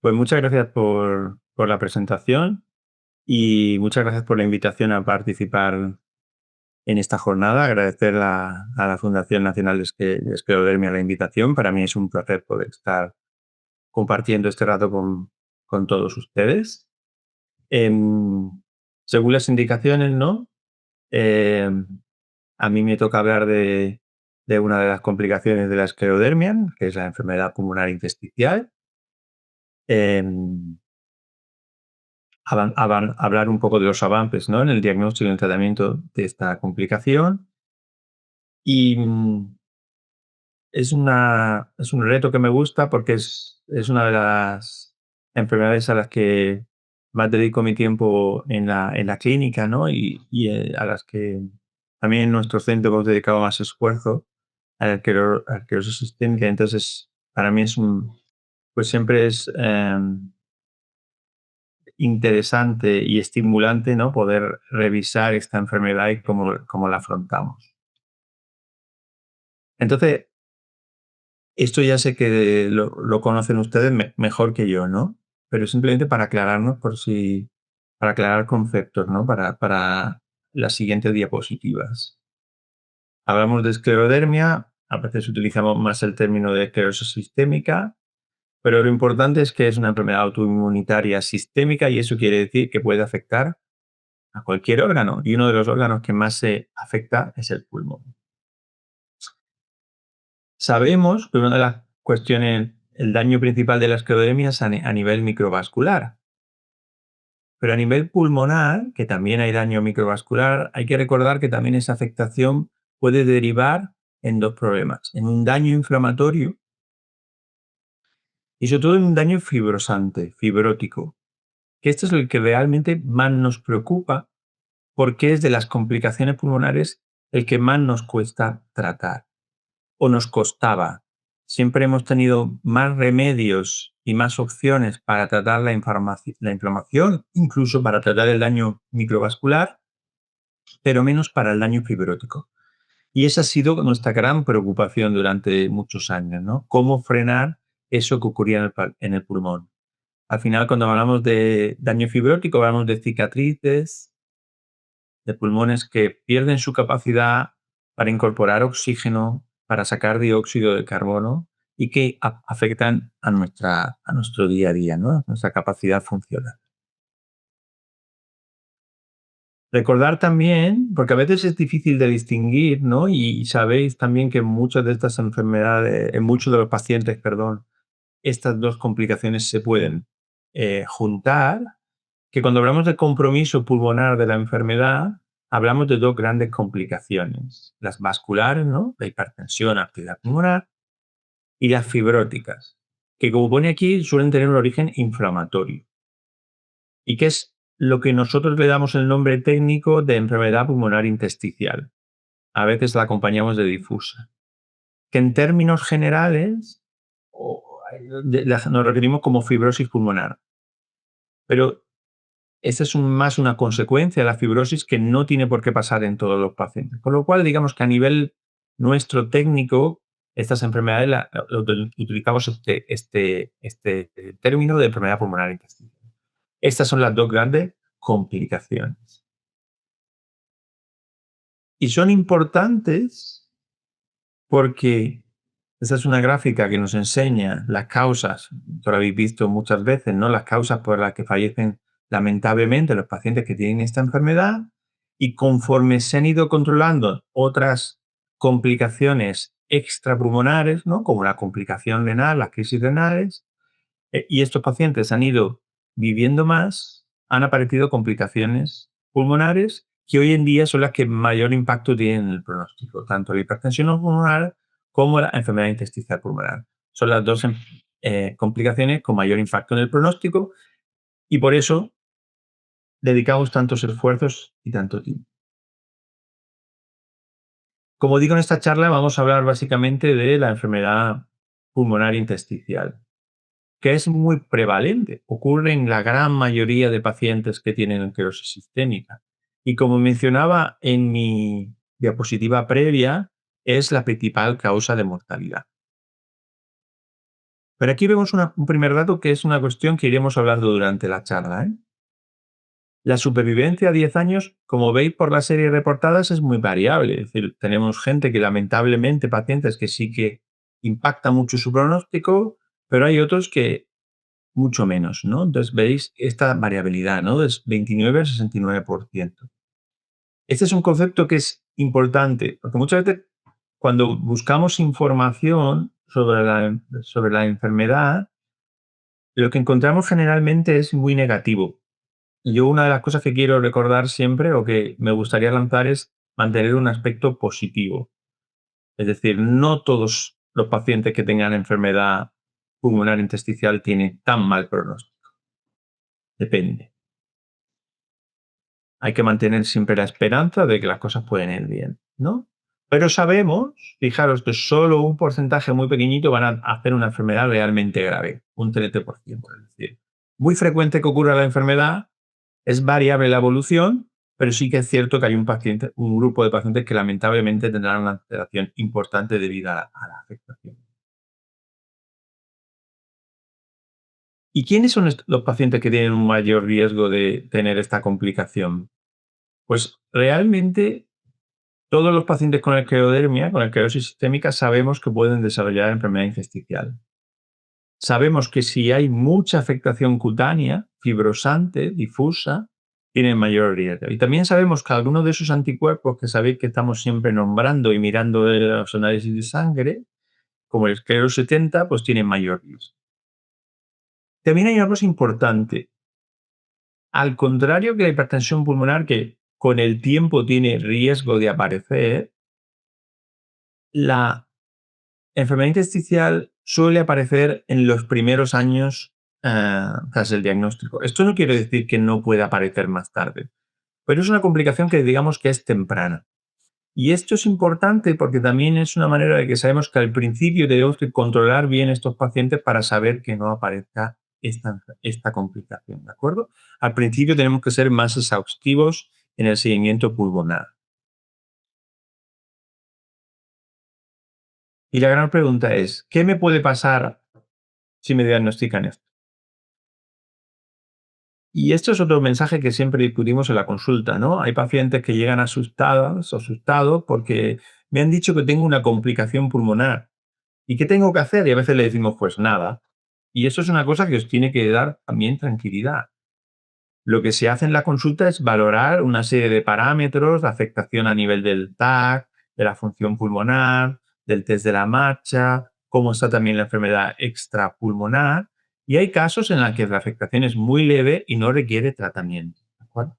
Pues muchas gracias por la presentación y muchas gracias por la invitación a participar en esta jornada. Agradecer a la Fundación Nacional de Esclerodermia la invitación. Para mí es un placer poder estar compartiendo este rato con todos ustedes. Em, Según las indicaciones, ¿no? Em, a mí me toca hablar de una de las complicaciones de la esclerodermia, que es la enfermedad pulmonar intersticial. Em, hablar un poco de los avances, ¿no? En el diagnóstico y el tratamiento de esta complicación. Y es un reto que me gusta porque es una de las enfermedades a las que más dedico mi tiempo en la clínica, ¿no? A las que también en nuestro centro hemos dedicado más esfuerzo a la esclerosis sistémica. Entonces, para mí pues siempre es interesante y estimulante, ¿no? Poder revisar esta enfermedad y cómo la afrontamos. Entonces, esto ya sé que lo conocen ustedes mejor que yo, ¿no? Pero simplemente para aclararnos para aclarar conceptos, ¿no? Para las siguientes diapositivas. Hablamos de esclerodermia, a veces utilizamos más el término de esclerosis sistémica, pero lo importante es que es una enfermedad autoinmunitaria sistémica y eso quiere decir que puede afectar a cualquier órgano, y uno de los órganos que más se afecta es el pulmón. Sabemos que una de las cuestiones, el daño principal de la esclerodermia es a nivel microvascular, pero a nivel pulmonar, que también hay daño microvascular, hay que recordar que también esa afectación puede derivar en dos problemas, en un daño inflamatorio y sobre todo en un daño fibrosante, fibrótico, que esto es el que realmente más nos preocupa porque es de las complicaciones pulmonares el que más nos cuesta tratar. O nos costaba. Siempre hemos tenido más remedios y más opciones para tratar la inflamación, incluso para tratar el daño microvascular, pero menos para el daño fibrótico. Y esa ha sido nuestra gran preocupación durante muchos años, ¿no? Cómo frenar eso que ocurría en el pulmón. Al final, cuando hablamos de daño fibrótico, hablamos de cicatrices, de pulmones que pierden su capacidad para incorporar oxígeno, para sacar dióxido de carbono y que afectan a nuestro día a día, ¿no? A nuestra capacidad funcional. Recordar también, porque a veces es difícil de distinguir, ¿no? Y sabéis también que en muchas de estas enfermedades, en muchos de los pacientes, perdón, estas dos complicaciones se pueden juntar, que cuando hablamos de compromiso pulmonar de la enfermedad, hablamos de dos grandes complicaciones, las vasculares, ¿no? La hipertensión, actividad pulmonar, y las fibróticas, que como pone aquí suelen tener un origen inflamatorio, y que es lo que nosotros le damos el nombre técnico de enfermedad pulmonar intersticial. A veces la acompañamos de difusa, que en términos generales nos referimos como fibrosis pulmonar, pero esta es más una consecuencia de la fibrosis que no tiene por qué pasar en todos los pacientes. Con lo cual, digamos que a nivel nuestro técnico, estas enfermedades utilizamos este término de enfermedad pulmonar intersticial. Estas son las dos grandes complicaciones. Y son importantes porque esta es una gráfica que nos enseña las causas, que lo habéis visto muchas veces, ¿no? Las causas por las que fallecen lamentablemente los pacientes que tienen esta enfermedad, y conforme se han ido controlando otras complicaciones extrapulmonares, ¿no? Como la complicación renal, las crisis renales, y estos pacientes han ido viviendo más, han aparecido complicaciones pulmonares que hoy en día son las que mayor impacto tienen en el pronóstico, tanto la hipertensión pulmonar como la enfermedad intersticial pulmonar. Son las dos complicaciones con mayor impacto en el pronóstico y por eso dedicamos tantos esfuerzos y tanto tiempo. Como digo en esta charla, vamos a hablar básicamente de la enfermedad pulmonar intersticial, que es muy prevalente, ocurre en la gran mayoría de pacientes que tienen esclerosis sistémica. Y como mencionaba en mi diapositiva previa, es la principal causa de mortalidad. Pero aquí vemos un primer dato que es una cuestión que iremos hablando durante la charla, ¿eh? La supervivencia a 10 años, como veis por la serie de reportadas, es muy variable. Es decir, tenemos gente que lamentablemente, pacientes que sí que impacta mucho su pronóstico, pero hay otros que mucho menos, ¿no? Entonces veis esta variabilidad, ¿no? Es 29 a 69%. Este es un concepto que es importante, porque muchas veces cuando buscamos información sobre la enfermedad, lo que encontramos generalmente es muy negativo. Yo una de las cosas que quiero recordar siempre o que me gustaría lanzar es mantener un aspecto positivo. Es decir, no todos los pacientes que tengan enfermedad pulmonar intersticial tienen tan mal pronóstico. Depende. Hay que mantener siempre la esperanza de que las cosas pueden ir bien, ¿no? Pero sabemos, fijaros, que solo un porcentaje muy pequeñito van a hacer una enfermedad realmente grave, un 30%. Es decir, muy frecuente que ocurra la enfermedad, es variable la evolución, pero sí que es cierto que hay un grupo de pacientes que lamentablemente tendrán una alteración importante debido a la afectación. ¿Y quiénes son los pacientes que tienen un mayor riesgo de tener esta complicación? Pues realmente todos los pacientes con esclerodermia, con esclerosis sistémica, sabemos que pueden desarrollar enfermedad intersticial. Sabemos que si hay mucha afectación cutánea, fibrosante, difusa, tienen mayor riesgo. Y también sabemos que algunos de esos anticuerpos que sabéis que estamos siempre nombrando y mirando de los análisis de sangre, como el esclero 70, pues tienen mayor riesgo. También hay una cosa importante. Al contrario que la hipertensión pulmonar, que con el tiempo tiene riesgo de aparecer, la enfermedad intersticial suele aparecer en los primeros años tras el diagnóstico. Esto no quiere decir que no pueda aparecer más tarde, pero es una complicación que digamos que es temprana. Y esto es importante porque también es una manera de que sabemos que al principio debemos que controlar bien estos pacientes para saber que no aparezca esta complicación, ¿de acuerdo? Al principio tenemos que ser más exhaustivos en el seguimiento pulmonar. Y la gran pregunta es, ¿qué me puede pasar si me diagnostican esto? Y esto es otro mensaje que siempre discutimos en la consulta, ¿no? Hay pacientes que llegan asustados o asustados porque me han dicho que tengo una complicación pulmonar. ¿Y qué tengo que hacer? Y a veces le decimos, pues nada. Y eso es una cosa que os tiene que dar también tranquilidad. Lo que se hace en la consulta es valorar una serie de parámetros, de afectación a nivel del TAC, de la función pulmonar, del test de la marcha, cómo está también la enfermedad extrapulmonar. Y hay casos en los que la afectación es muy leve y no requiere tratamiento. ¿De acuerdo?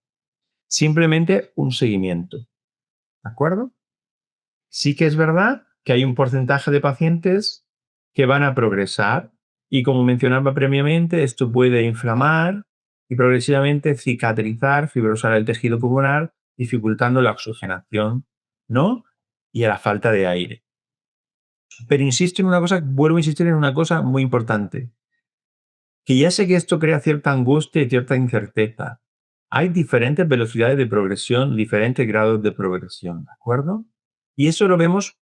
Simplemente un seguimiento. ¿De acuerdo? Sí que es verdad que hay un porcentaje de pacientes que van a progresar y como mencionaba previamente, esto puede inflamar y progresivamente cicatrizar, fibrosar el tejido pulmonar, dificultando la oxigenación, ¿no? Y a la falta de aire. Pero insisto en una cosa, vuelvo a insistir en una cosa muy importante, que ya sé que esto crea cierta angustia y cierta incerteza. Hay diferentes velocidades de progresión, diferentes grados de progresión, ¿de acuerdo? Y eso lo vemos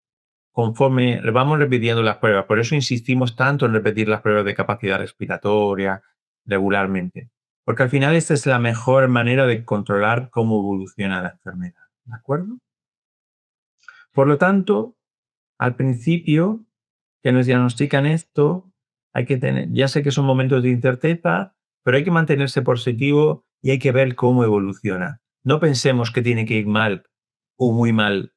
conforme vamos repitiendo las pruebas. Por eso insistimos tanto en repetir las pruebas de capacidad respiratoria regularmente. Porque al final esta es la mejor manera de controlar cómo evoluciona la enfermedad. ¿De acuerdo? Por lo tanto, al principio que nos diagnostican esto, hay que tener, ya sé que son momentos de incerteza, pero hay que mantenerse positivo y hay que ver cómo evoluciona. No pensemos que tiene que ir mal o muy mal.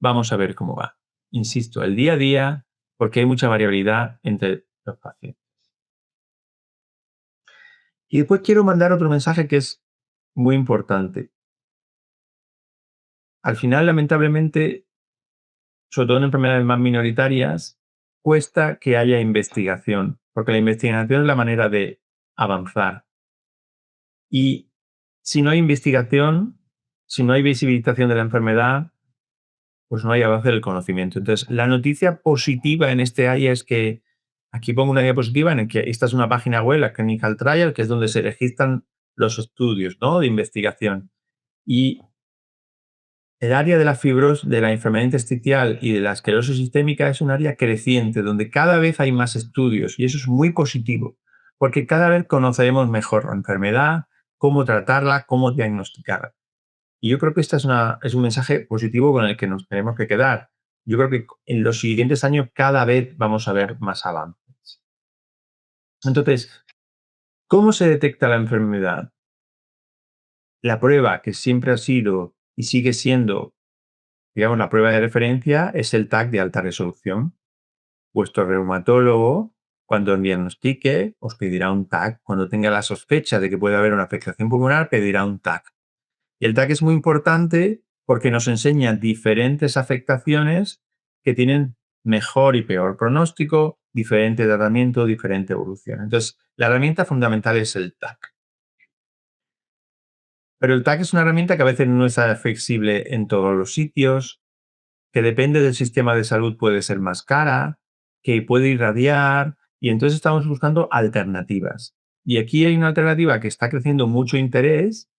Vamos a ver cómo va. Insisto, el día a día, porque hay mucha variabilidad entre los pacientes. Y después quiero mandar otro mensaje que es muy importante. Al final, lamentablemente, sobre todo en enfermedades más minoritarias, cuesta que haya investigación, porque la investigación es la manera de avanzar. Y si no hay investigación, si no hay visibilización de la enfermedad, pues no hay avance del conocimiento. Entonces, la noticia positiva en este área es que aquí pongo una diapositiva en la que esta es una página web, la Clinical Trial, que es donde se registran los estudios, ¿no?, de investigación. Y el área de la fibrosis, de la enfermedad intersticial y de la esclerosis sistémica es un área creciente, donde cada vez hay más estudios, y eso es muy positivo, porque cada vez conoceremos mejor la enfermedad, cómo tratarla, cómo diagnosticarla. Y yo creo que es un mensaje positivo con el que nos tenemos que quedar. Yo creo que en los siguientes años cada vez vamos a ver más avances. Entonces, ¿cómo se detecta la enfermedad? La prueba que siempre ha sido y sigue siendo, digamos, la prueba de referencia es el TAC de alta resolución. Vuestro reumatólogo, cuando diagnostique, os pedirá un TAC. Cuando tenga la sospecha de que puede haber una afectación pulmonar, pedirá un TAC. Y el TAC es muy importante porque nos enseña diferentes afectaciones que tienen mejor y peor pronóstico, diferente tratamiento, diferente evolución. Entonces, la herramienta fundamental es el TAC. Pero el TAC es una herramienta que a veces no es flexible en todos los sitios, que depende del sistema de salud puede ser más cara, que puede irradiar, y entonces estamos buscando alternativas. Y aquí hay una alternativa que está creciendo mucho interés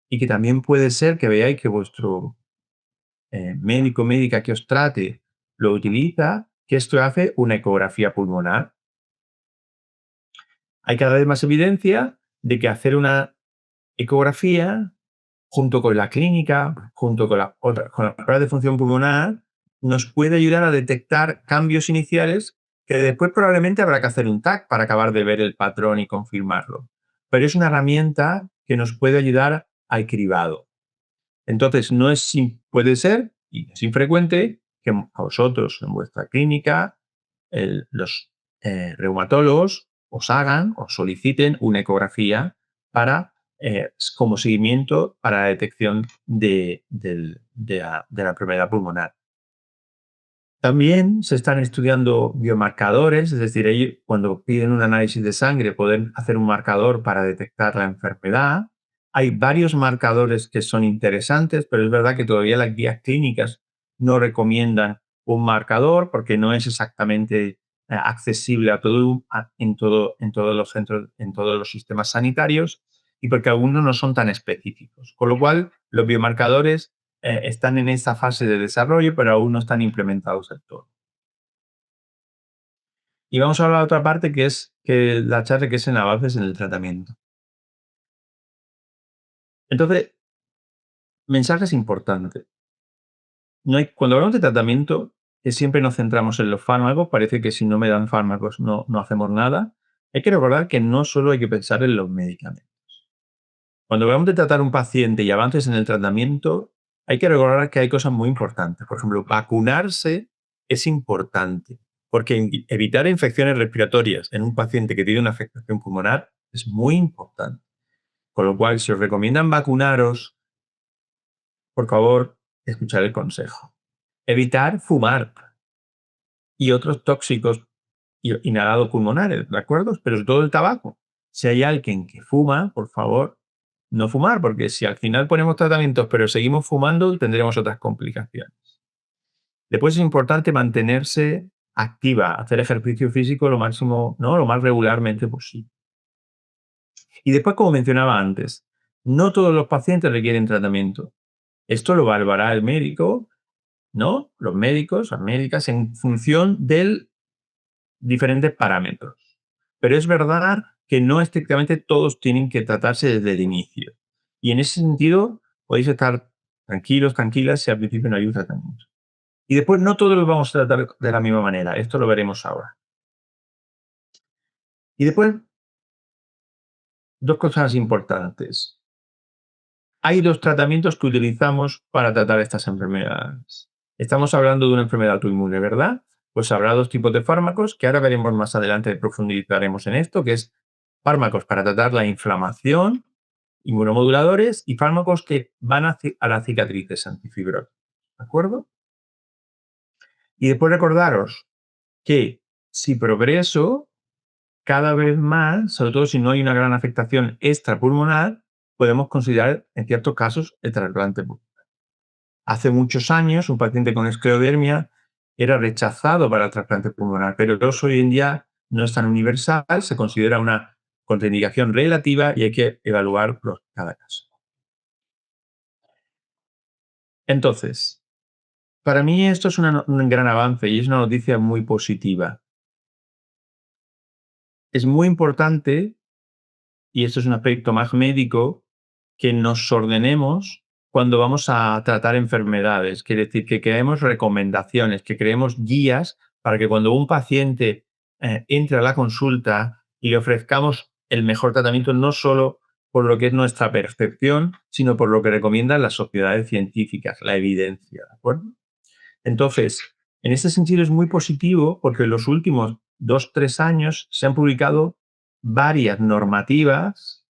y que también puede ser que veáis que vuestro médico o médica que os trate lo utiliza, que esto hace una ecografía pulmonar. Hay cada vez más evidencia de que hacer una ecografía junto con la clínica, junto con con la prueba de función pulmonar, nos puede ayudar a detectar cambios iniciales que después probablemente habrá que hacer un TAC para acabar de ver el patrón y confirmarlo. Pero es una herramienta que nos puede ayudar al cribado. Entonces, no es, puede ser, y es infrecuente, que a vosotros en vuestra clínica los reumatólogos os hagan o soliciten una ecografía para, como seguimiento para la detección de la enfermedad pulmonar. También se están estudiando biomarcadores, es decir, ellos cuando piden un análisis de sangre pueden hacer un marcador para detectar la enfermedad. Hay varios marcadores que son interesantes, pero es verdad que todavía las guías clínicas no recomiendan un marcador porque no es exactamente accesible en todos los centros, en todos los sistemas sanitarios y porque algunos no son tan específicos. Con lo cual, los biomarcadores están en esa fase de desarrollo, pero aún no están implementados del todo. Y vamos a hablar de otra parte que es que la charla que es en avances en el tratamiento. Entonces, mensajes importantes. Cuando hablamos de tratamiento, que siempre nos centramos en los fármacos, parece que si no me dan fármacos no hacemos nada. Hay que recordar que no solo hay que pensar en los medicamentos. Cuando hablamos de tratar a un paciente y avances en el tratamiento, hay que recordar que hay cosas muy importantes. Por ejemplo, vacunarse es importante, porque evitar infecciones respiratorias en un paciente que tiene una afectación pulmonar es muy importante. Con lo cual, si os recomiendan vacunaros, por favor, escuchad el consejo. Evitar fumar y otros tóxicos inhalados pulmonares, ¿de acuerdo? Pero todo el tabaco. Si hay alguien que fuma, por favor, no fumar, porque si al final ponemos tratamientos pero seguimos fumando, tendremos otras complicaciones. Después es importante mantenerse activa, hacer ejercicio físico lo máximo, ¿no? Lo más regularmente posible. Y después, como mencionaba antes, no todos los pacientes requieren tratamiento. Esto lo evaluará el médico, ¿no? Los médicos, las médicas, en función de diferentes parámetros. Pero es verdad que no estrictamente todos tienen que tratarse desde el inicio. Y en ese sentido, podéis estar tranquilos, tranquilas, si al principio no hay un tratamiento. Y después no todos los vamos a tratar de la misma manera. Esto lo veremos ahora. Y después, dos cosas importantes. Hay dos tratamientos que utilizamos para tratar estas enfermedades. Estamos hablando de una enfermedad autoinmune, ¿verdad? Pues habrá dos tipos de fármacos que ahora veremos más adelante, profundizaremos en esto, que es fármacos para tratar la inflamación, inmunomoduladores y fármacos que van a las cicatrices antifibróticas. ¿De acuerdo? Y después recordaros que si progreso cada vez más, sobre todo si no hay una gran afectación extrapulmonar, podemos considerar en ciertos casos el trasplante pulmonar. Hace muchos años, un paciente con esclerodermia era rechazado para el trasplante pulmonar, pero hoy en día no es tan universal, se considera una contraindicación relativa y hay que evaluar cada caso. Entonces, para mí esto es un gran avance y es una noticia muy positiva. Es muy importante, y esto es un aspecto más médico, que nos ordenemos cuando vamos a tratar enfermedades. Quiere decir que creemos recomendaciones, que creemos guías para que cuando un paciente entre a la consulta y le ofrezcamos el mejor tratamiento, no solo por lo que es nuestra percepción, sino por lo que recomiendan las sociedades científicas, la evidencia. ¿De acuerdo? Entonces, en este sentido es muy positivo porque en los últimos 2, 3 años se han publicado varias normativas,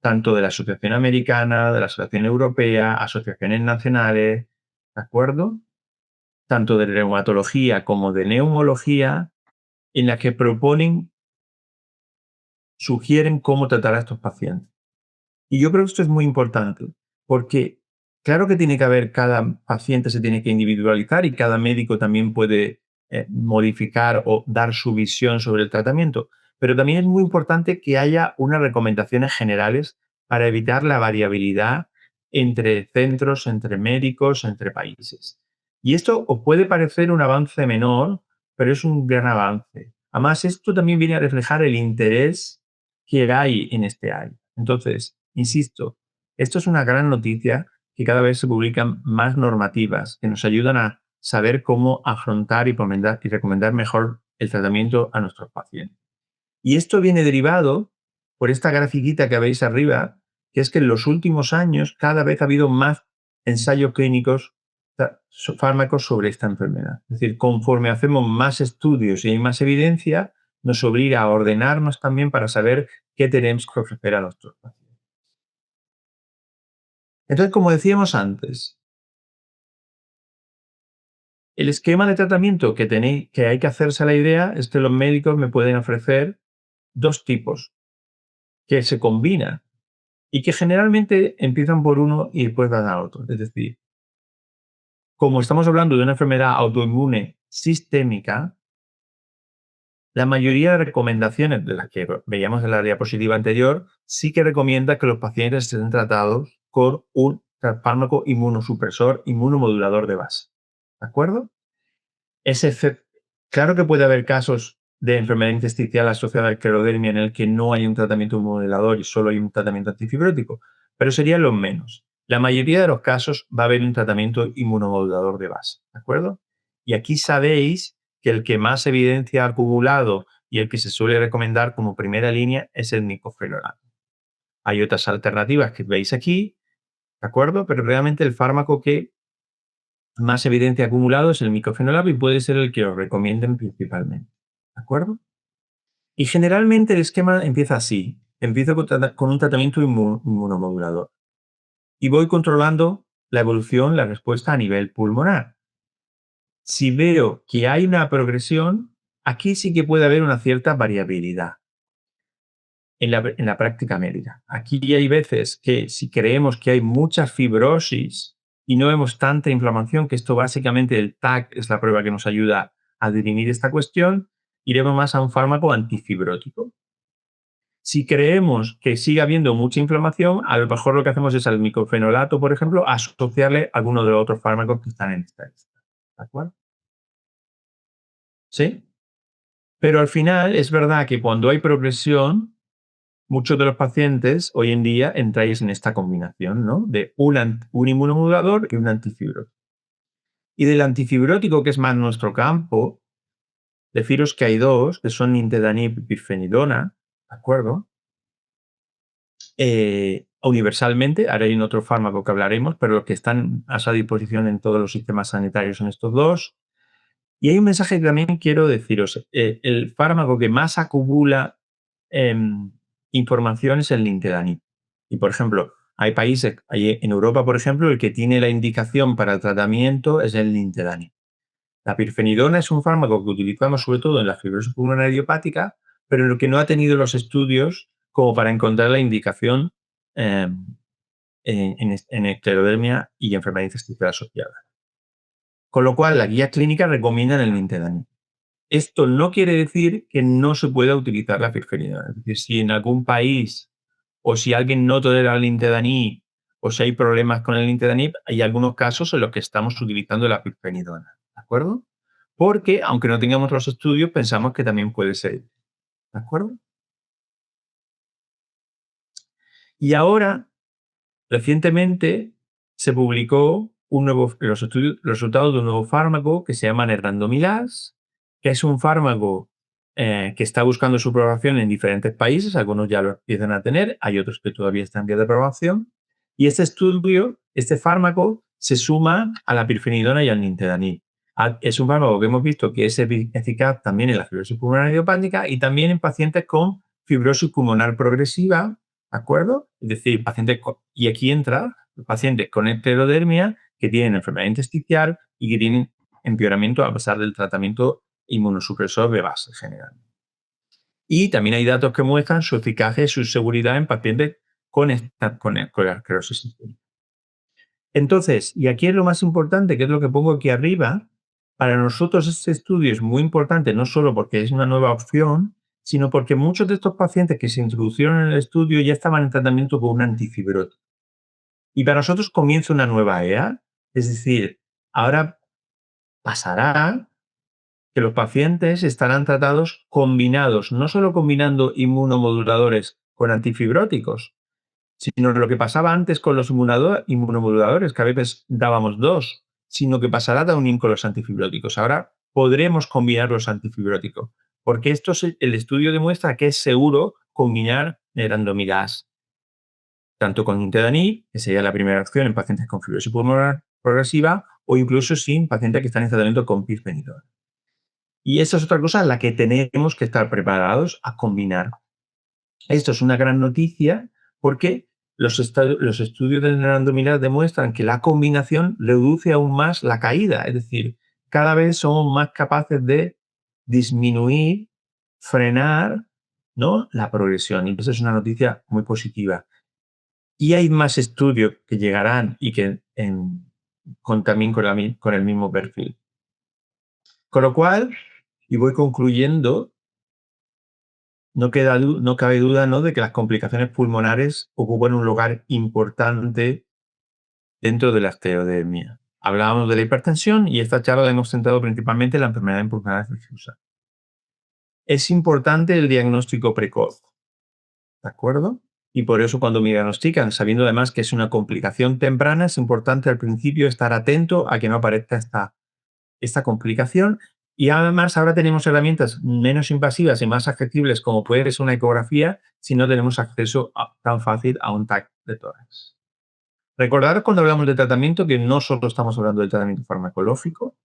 tanto de la Asociación Americana, de la Asociación Europea, asociaciones nacionales, ¿de acuerdo? Tanto de reumatología como de neumología, en las que sugieren cómo tratar a estos pacientes. Y yo creo que esto es muy importante, porque claro que tiene que haber, cada paciente se tiene que individualizar y cada médico también puede modificar o dar su visión sobre el tratamiento, pero también es muy importante que haya unas recomendaciones generales para evitar la variabilidad entre centros, entre médicos, entre países. Y esto os puede parecer un avance menor, pero es un gran avance. Además, esto también viene a reflejar el interés que hay en este área. Entonces, insisto, esto es una gran noticia, que cada vez se publican más normativas que nos ayudan a saber cómo afrontar y recomendar mejor el tratamiento a nuestros pacientes. Y esto viene derivado por esta grafiquita que veis arriba, que es que en los últimos años cada vez ha habido más ensayos clínicos, fármacos sobre esta enfermedad. Es decir, conforme hacemos más estudios y hay más evidencia, nos obliga a ordenarnos también para saber qué tenemos que ofrecer a nuestros pacientes. Entonces, como decíamos antes, el esquema de tratamiento que hay que hacerse a la idea es que los médicos me pueden ofrecer dos tipos que se combinan y que generalmente empiezan por uno y después van a otro. Es decir, como estamos hablando de una enfermedad autoinmune sistémica, la mayoría de recomendaciones de las que veíamos en la diapositiva anterior sí que recomienda que los pacientes estén tratados con un fármaco inmunosupresor, inmunomodulador de base. ¿De acuerdo? Ese Claro que puede haber casos de enfermedad intersticial asociada al esclerodermia en el que no hay un tratamiento inmunomodulador y solo hay un tratamiento antifibrótico, pero serían los menos. La mayoría de los casos va a haber un tratamiento inmunomodulador de base, ¿de acuerdo? Y aquí sabéis que el que más evidencia ha acumulado y el que se suele recomendar como primera línea es el micofenolato. Hay otras alternativas que veis aquí, ¿de acuerdo? Pero realmente el fármaco que más evidencia acumulado es el micofenolab y puede ser el que os recomienden principalmente. ¿De acuerdo? Y generalmente el esquema empieza así. Empiezo con un tratamiento inmunomodulador y voy controlando la evolución, la respuesta a nivel pulmonar. Si veo que hay una progresión, aquí sí que puede haber una cierta variabilidad en la práctica médica. Aquí hay veces que si creemos que hay mucha fibrosis y no vemos tanta inflamación, que esto básicamente el TAC es la prueba que nos ayuda a dirimir esta cuestión, iremos más a un fármaco antifibrótico. Si creemos que sigue habiendo mucha inflamación, a lo mejor lo que hacemos es al micofenolato, por ejemplo, asociarle a alguno de los otros fármacos que están en esta lista. ¿De acuerdo? ¿Sí? Pero al final es verdad que cuando hay progresión, muchos de los pacientes hoy en día entráis en esta combinación, ¿no? De un inmunomodulador y un antifibrótico. Y del antifibrótico, que es más nuestro campo, deciros que hay dos, que son nintedanib y pirfenidona, ¿de acuerdo? Universalmente, ahora hay otro fármaco que hablaremos, pero los que están a su disposición en todos los sistemas sanitarios son estos dos. Y hay un mensaje que también quiero deciros. El fármaco que más acumula información es el nintedanib. Y, por ejemplo, hay países, en Europa, por ejemplo, el que tiene la indicación para el tratamiento es el nintedanib. La pirfenidona es un fármaco que utilizamos sobre todo en la fibrosis pulmonar idiopática, pero en el que no ha tenido los estudios como para encontrar la indicación eh, en esclerodermia y enfermedad intersticial asociada. Con lo cual, la guía clínica recomienda el nintedanib. Esto no quiere decir que no se pueda utilizar la pirfenidona. Es decir, si en algún país o si alguien no tolera el nintedanib o si hay problemas con el nintedanib, hay algunos casos en los que estamos utilizando la pirfenidona, ¿de acuerdo? Porque, aunque no tengamos los estudios, pensamos que también puede ser, ¿de acuerdo? Y ahora, recientemente, se publicó los resultados de un nuevo fármaco que se llama nerandomilás, que es un fármaco que está buscando su aprobación en diferentes países. Algunos ya lo empiezan a tener, hay otros que todavía están en vía de aprobación. Y este fármaco, se suma a la pirfenidona y al nintedanib. Es un fármaco que hemos visto que es eficaz también en la fibrosis pulmonar idiopática y también en pacientes con fibrosis pulmonar progresiva, ¿de acuerdo? Es decir, y aquí entra los pacientes con esclerodermia que tienen enfermedad intersticial y que tienen empeoramiento a pesar del tratamiento inmunosupresor de base general. Y también hay datos que muestran su eficacia y su seguridad en pacientes con esclerosis sistémica. Entonces, y aquí es lo más importante, que es lo que pongo aquí arriba, para nosotros este estudio es muy importante, no solo porque es una nueva opción, sino porque muchos de estos pacientes que se introducieron en el estudio ya estaban en tratamiento con un antifibrótico. Y para nosotros comienza una nueva era, es decir, ahora pasará que los pacientes estarán tratados combinados, no solo combinando inmunomoduladores con antifibróticos, sino lo que pasaba antes con los inmunomoduladores, que a veces dábamos dos, sino que pasará también con los antifibróticos. Ahora podremos combinar los antifibróticos, porque el estudio demuestra que es seguro combinar nerandomilás, tanto con nintedanib, que sería la primera acción en pacientes con fibrosis pulmonar progresiva, o incluso sin pacientes que están en tratamiento con pirfenidona. Y esa es otra cosa en la que tenemos que estar preparados a combinar. Esto es una gran noticia porque los estudios de nerandomilás demuestran que la combinación reduce aún más la caída. Es decir, cada vez somos más capaces de disminuir, frenar, ¿no?, la progresión. Y entonces es una noticia muy positiva. Y hay más estudios que llegarán y que también con el mismo perfil. Con lo cual, y voy concluyendo, no cabe duda, ¿no?, de que las complicaciones pulmonares ocupan un lugar importante dentro de la esclerodermia. Hablábamos de la hipertensión y esta charla la hemos centrado principalmente en la enfermedad pulmonar difusa. Es importante el diagnóstico precoz, ¿de acuerdo? Y por eso cuando me diagnostican, sabiendo además que es una complicación temprana, es importante al principio estar atento a que no aparezca esta complicación. Y además ahora tenemos herramientas menos invasivas y más accesibles, como puede ser una ecografía, si no tenemos acceso tan fácil a un TAC de tórax. Recordad cuando hablamos de tratamiento que no solo estamos hablando del tratamiento farmacológico,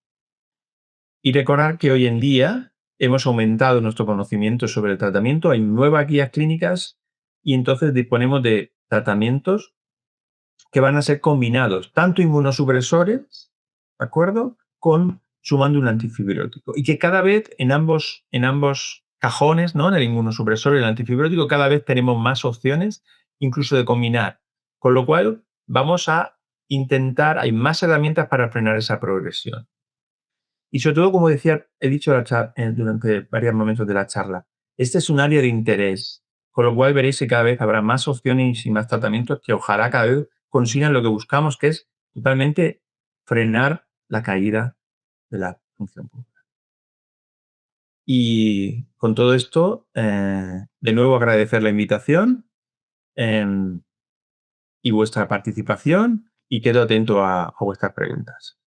y recordar que hoy en día hemos aumentado nuestro conocimiento sobre el tratamiento, hay nuevas guías clínicas y entonces disponemos de tratamientos que van a ser combinados, tanto inmunosupresores, ¿de acuerdo?, sumando un antifibrótico. Y que cada vez en ambos cajones, ¿no?, en el inmunosupresor y el antifibrótico, cada vez tenemos más opciones, incluso de combinar. Con lo cual, vamos a intentar, hay más herramientas para frenar esa progresión. Y sobre todo, como he dicho durante varios momentos de la charla, este es un área de interés, con lo cual veréis que cada vez habrá más opciones y más tratamientos que ojalá cada vez consigan lo que buscamos, que es totalmente frenar la caída de la función pulmonar. Y con todo esto, de nuevo agradecer la invitación y vuestra participación y quedo atento a vuestras preguntas.